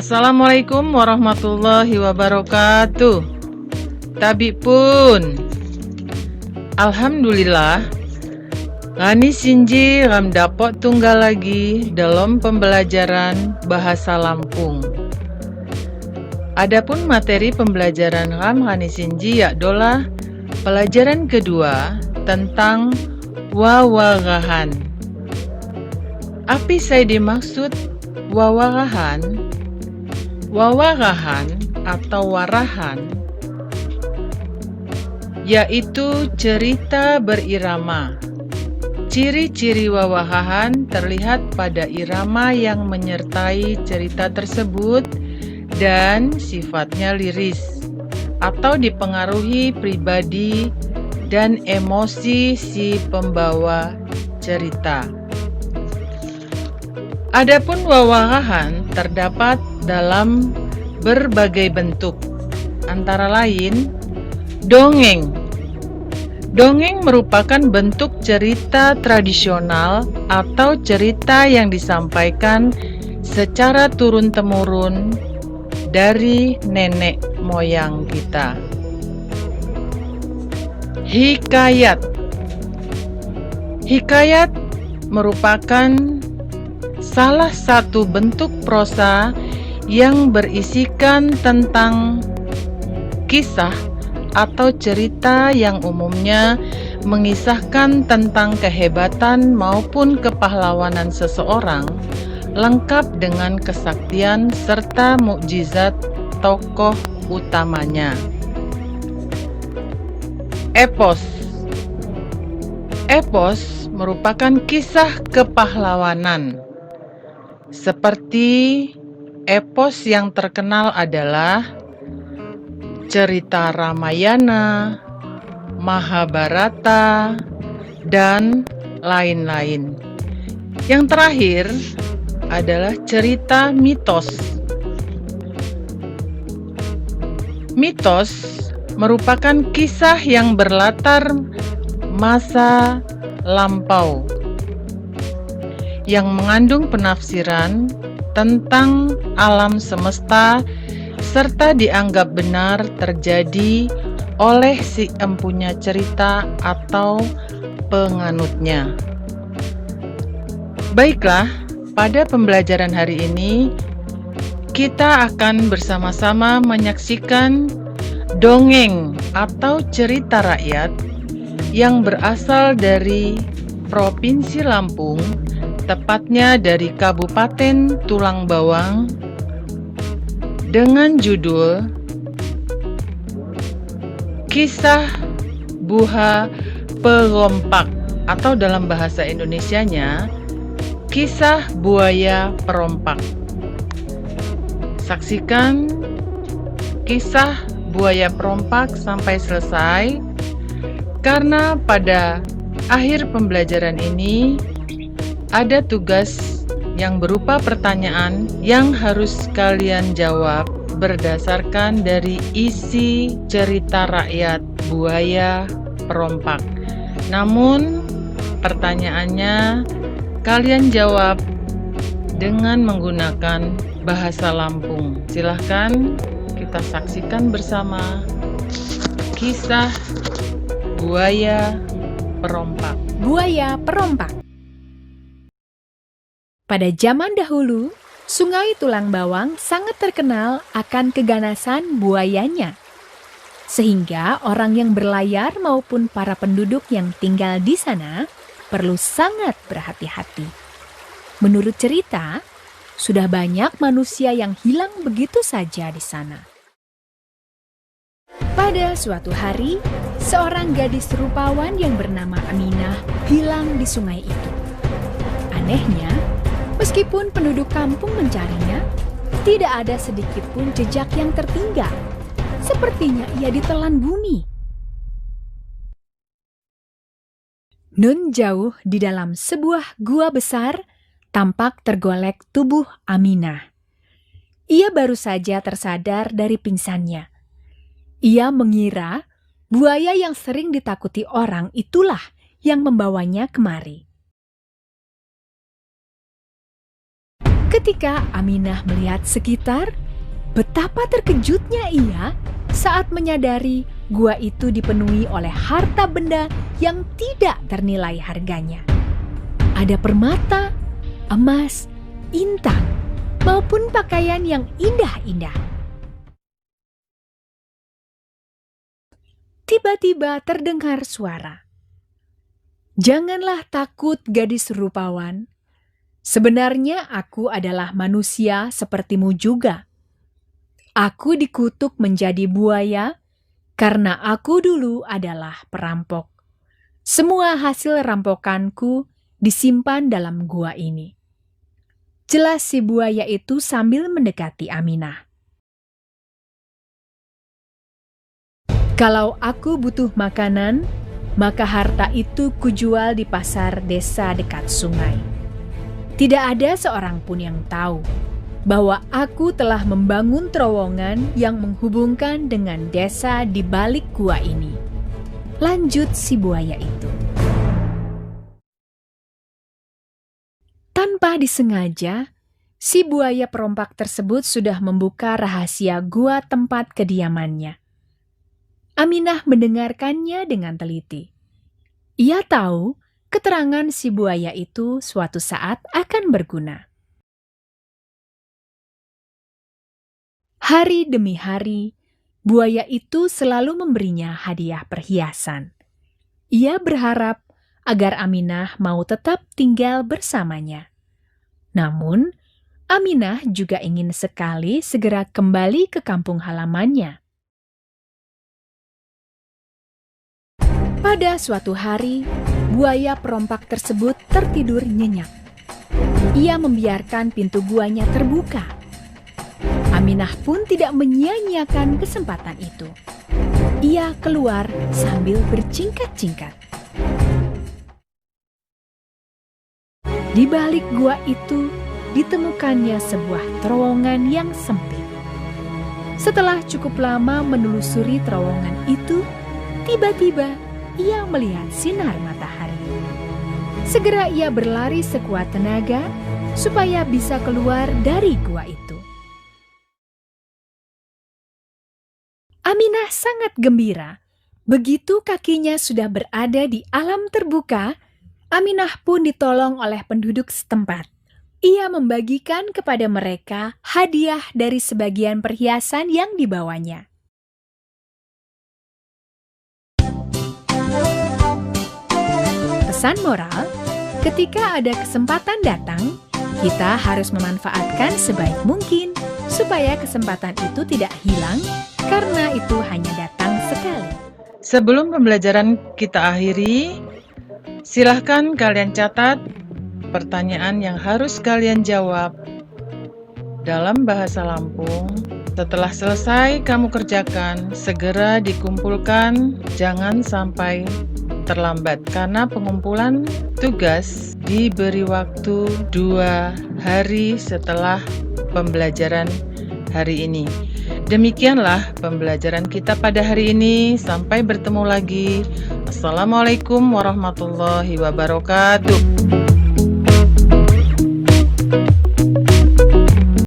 Assalamualaikum warahmatullahi wabarakatuh. Tabi pun. Alhamdulillah, ngani sinji ram dapat tunggal lagi dalam pembelajaran bahasa Lampung. Adapun materi pembelajaran ram ngani sinji yakdolah pelajaran kedua tentang wawarahan. Apa saya dimaksud wawarahan? Wawarahan atau warahan yaitu cerita berirama. Ciri-ciri wawarahan terlihat pada irama yang menyertai cerita tersebut dan sifatnya liris atau dipengaruhi pribadi dan emosi si pembawa cerita. Adapun wawarahan terdapat dalam berbagai bentuk, antara lain dongeng. Dongeng merupakan bentuk cerita tradisional atau cerita yang disampaikan secara turun-temurun dari nenek moyang kita. Hikayat. Hikayat merupakan salah satu bentuk prosa yang berisikan tentang kisah atau cerita yang umumnya mengisahkan tentang kehebatan maupun kepahlawanan seseorang, lengkap dengan kesaktian serta mukjizat tokoh utamanya. Epos. Epos merupakan kisah kepahlawanan. Seperti epos yang terkenal adalah cerita Ramayana, Mahabharata, dan lain-lain. Yang terakhir adalah cerita mitos. Mitos merupakan kisah yang berlatar masa lampau yang mengandung penafsiran tentang alam semesta serta dianggap benar terjadi oleh si empunya cerita atau penganutnya. Baiklah, pada pembelajaran hari ini kita akan bersama-sama menyaksikan dongeng atau cerita rakyat yang berasal dari Provinsi Lampung, tepatnya dari Kabupaten Tulang Bawang, dengan judul Kisah Buha Perompak atau dalam bahasa Indonesianya Kisah Buaya Perompak. Saksikan kisah Buaya Perompak sampai selesai, karena pada akhir pembelajaran ini ada tugas yang berupa pertanyaan yang harus kalian jawab berdasarkan dari isi cerita rakyat Buaya Perompak. Namun pertanyaannya kalian jawab dengan menggunakan bahasa Lampung. Silahkan kita saksikan bersama kisah Buaya Perompak. Buaya Perompak. Pada zaman dahulu, Sungai Tulang Bawang sangat terkenal akan keganasan buayanya. Sehingga orang yang berlayar maupun para penduduk yang tinggal di sana perlu sangat berhati-hati. Menurut cerita, sudah banyak manusia yang hilang begitu saja di sana. Pada suatu hari, seorang gadis rupawan yang bernama Aminah hilang di sungai itu. Anehnya, meskipun penduduk kampung mencarinya, tidak ada sedikit pun jejak yang tertinggal. Sepertinya ia ditelan bumi. Nun jauh di dalam sebuah gua besar, tampak tergolek tubuh Aminah. Ia baru saja tersadar dari pingsannya. Ia mengira buaya yang sering ditakuti orang itulah yang membawanya kemari. Ketika Aminah melihat sekitar, betapa terkejutnya ia saat menyadari gua itu dipenuhi oleh harta benda yang tidak ternilai harganya. Ada permata, emas, intan, maupun pakaian yang indah-indah. Tiba-tiba terdengar suara. "Janganlah takut, gadis rupawan. Sebenarnya aku adalah manusia sepertimu juga. Aku dikutuk menjadi buaya karena aku dulu adalah perampok. Semua hasil rampokanku disimpan dalam gua ini." Jelas si buaya itu sambil mendekati Aminah. "Kalau aku butuh makanan, maka harta itu kujual di pasar desa dekat sungai. Tidak ada seorang pun yang tahu bahwa aku telah membangun terowongan yang menghubungkan dengan desa di balik gua ini," lanjut si buaya itu. Tanpa disengaja, si buaya perompak tersebut sudah membuka rahasia gua tempat kediamannya. Aminah mendengarkannya dengan teliti. Ia tahu keterangan si buaya itu suatu saat akan berguna. Hari demi hari, buaya itu selalu memberinya hadiah perhiasan. Ia berharap agar Aminah mau tetap tinggal bersamanya. Namun, Aminah juga ingin sekali segera kembali ke kampung halamannya. Pada suatu hari, buaya perompak tersebut tertidur nyenyak. Ia membiarkan pintu guanya terbuka. Aminah pun tidak menyia-nyiakan kesempatan itu. Ia keluar sambil berjingkat-jingkat. Di balik gua itu ditemukannya sebuah terowongan yang sempit. Setelah cukup lama menelusuri terowongan itu, tiba-tiba ia melihat sinar matahari. Segera ia berlari sekuat tenaga supaya bisa keluar dari gua itu. Aminah sangat gembira. Begitu kakinya sudah berada di alam terbuka, Aminah pun ditolong oleh penduduk setempat. Ia membagikan kepada mereka hadiah dari sebagian perhiasan yang dibawanya. Pesan moral, ketika ada kesempatan datang, kita harus memanfaatkan sebaik mungkin supaya kesempatan itu tidak hilang karena itu hanya datang sekali. Sebelum pembelajaran kita akhiri, silahkan kalian catat pertanyaan yang harus kalian jawab dalam bahasa Lampung. Setelah selesai kamu kerjakan, segera dikumpulkan, jangan sampai terlambat karena pengumpulan tugas diberi waktu 2 hari setelah pembelajaran hari ini. Demikianlah pembelajaran kita pada hari ini. Sampai bertemu lagi. Assalamualaikum warahmatullahi wabarakatuh.